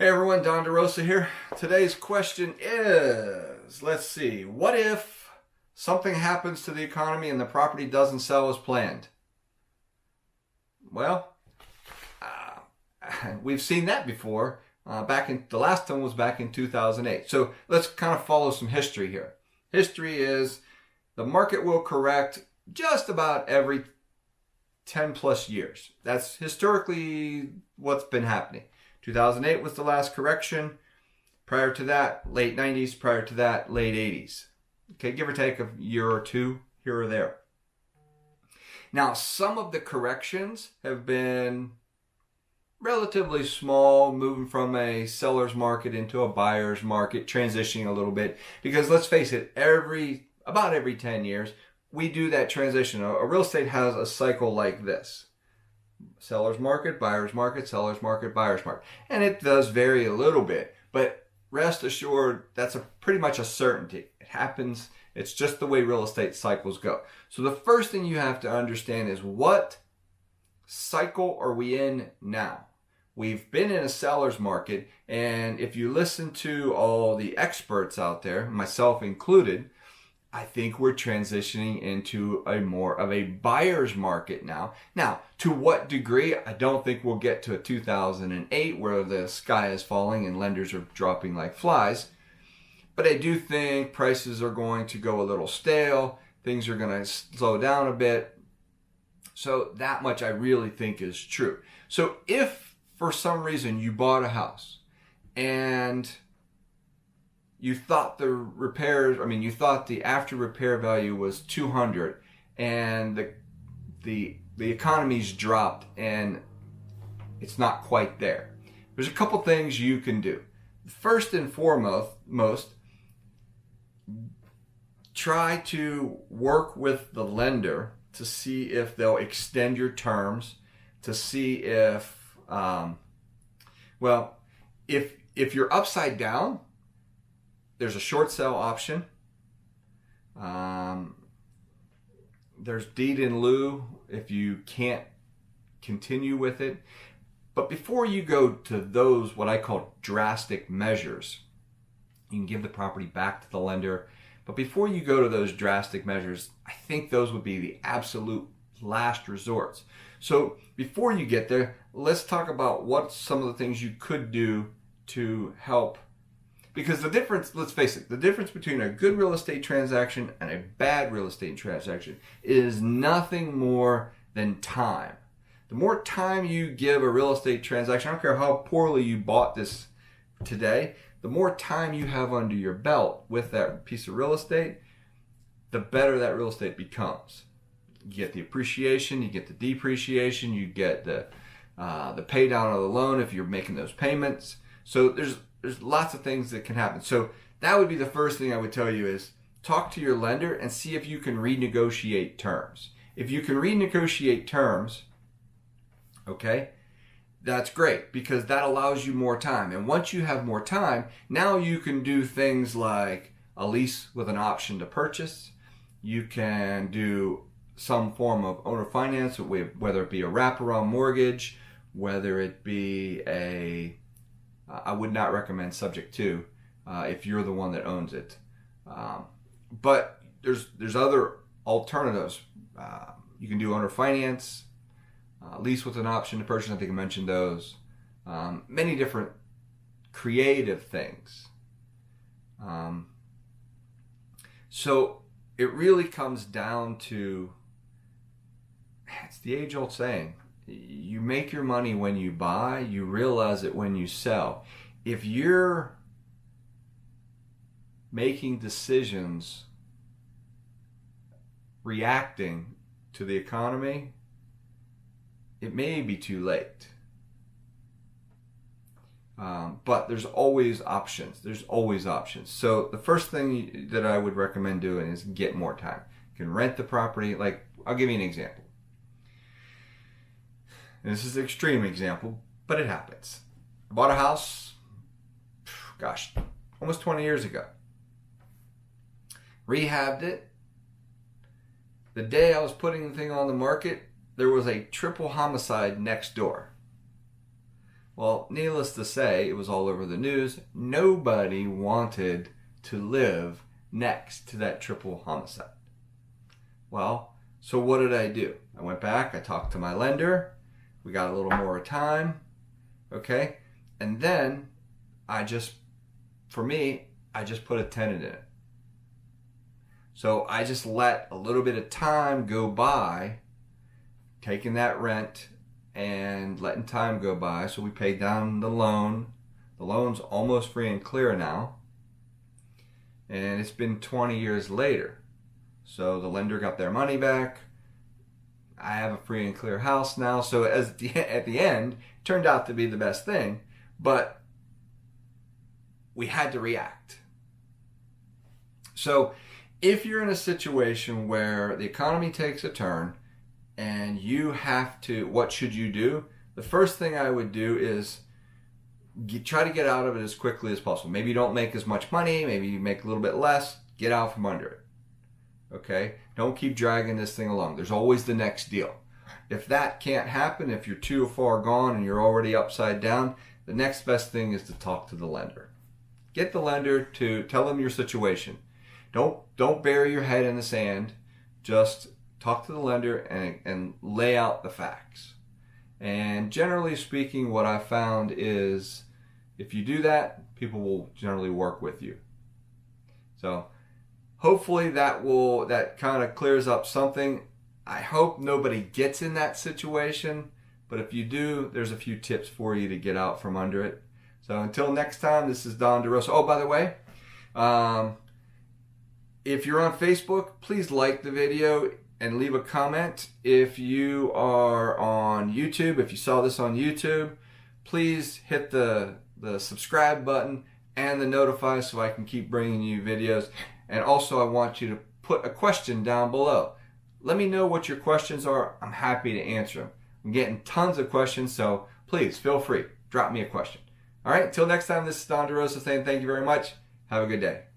Hey everyone, Don DeRosa here. Today's question is, let's see, what if something happens to the economy and the property doesn't sell as planned? Well, we've seen that before. The last one was back in 2008. So let's kind of follow some history here. History is the market will correct just about every 10 plus years. That's historically what's been happening. 2008 was the last correction. Prior to that, late 90s. Prior to that, late 80s. Okay, give or take a year or two here or there. Now, some of the corrections have been relatively small, moving from a seller's market into a buyer's market, transitioning a little bit. Because let's face it, about every 10 years, we do that transition. A real estate has a cycle like this. Seller's market, buyer's market, seller's market, buyer's market. And it does vary a little bit, but rest assured, that's pretty much a certainty. It happens. It's just the way real estate cycles go. So the first thing you have to understand is, what cycle are we in now? We've been in a seller's market, and if you listen to all the experts out there, myself included, I think we're transitioning into a more of a buyer's market now. Now, to what degree? I don't think we'll get to a 2008 where the sky is falling and lenders are dropping like flies. But I do think prices are going to go a little stale. Things are going to slow down a bit. So that much I really think is true. So if for some reason you bought a house and you thought you thought the after repair value was 200 and the economy's dropped and it's not quite there. There's a couple things you can do. First and foremost, try to work with the lender to see if they'll extend your terms, to see if, if you're upside down, there's a short sale option. There's deed in lieu if you can't continue with it. But before you go to those, what I call drastic measures, you can give the property back to the lender. But before you go to those drastic measures, I think those would be the absolute last resorts. So before you get there, let's talk about what some of the things you could do to help. Because the difference, let's face it, the difference between a good real estate transaction and a bad real estate transaction is nothing more than time. The more time you give a real estate transaction, I don't care how poorly you bought this today, the more time you have under your belt with that piece of real estate, the better that real estate becomes. You get the appreciation, you get the depreciation, you get the pay down of the loan if you're making those payments. So there's lots of things that can happen. So that would be the first thing I would tell you is talk to your lender and see if you can renegotiate terms. If you can renegotiate terms, okay, that's great because that allows you more time. And once you have more time, now you can do things like a lease with an option to purchase. You can do some form of owner finance, whether it be a wraparound mortgage, whether it be I would not recommend subject to if you're the one that owns it. But there's other alternatives. You can do owner finance, lease with an option to purchase. I think I mentioned those. Many different creative things. So it really comes down to, it's the age-old saying, you make your money when you buy, you realize it when you sell. If you're making decisions reacting to the economy, it may be too late. But there's always options. There's always options. So the first thing that I would recommend doing is get more time. You can rent the property. Like, I'll give you an example. And this is an extreme example, but it happens. I bought a house, almost 20 years ago. Rehabbed it. The day I was putting the thing on the market, there was a triple homicide next door. Well, needless to say, it was all over the news. Nobody wanted to live next to that triple homicide. Well, so what did I do? I went back, I talked to my lender, we got a little more time, okay? And then I just put a tenant in it. So I just let a little bit of time go by, taking that rent and letting time go by. So we paid down the loan. The loan's almost free and clear now. And it's been 20 years later. So the lender got their money back. I have a free and clear house now. So at the end, it turned out to be the best thing. But we had to react. So if you're in a situation where the economy takes a turn and you have to, what should you do? The first thing I would do is try to get out of it as quickly as possible. Maybe you don't make as much money. Maybe you make a little bit less. Get out from under it. Okay? Don't keep dragging this thing along. There's always the next deal. If that can't happen, if you're too far gone and you're already upside down, the next best thing is to talk to the lender. Get the lender to tell them your situation. Don't bury your head in the sand. Just talk to the lender and lay out the facts. And generally speaking, what I found is if you do that, people will generally work with you. So hopefully that kind of clears up something. I hope nobody gets in that situation, but if you do, there's a few tips for you to get out from under it. So until next time, this is Don DeRosa. Oh, by the way, if you're on Facebook, please like the video and leave a comment. If you are on YouTube, if you saw this on YouTube, please hit the subscribe button and the notify so I can keep bringing you videos. And also I want you to put a question down below. Let me know what your questions are. I'm happy to answer them. I'm getting tons of questions, so please feel free. Drop me a question. All right, until next time, this is Don DeRosa saying thank you very much. Have a good day.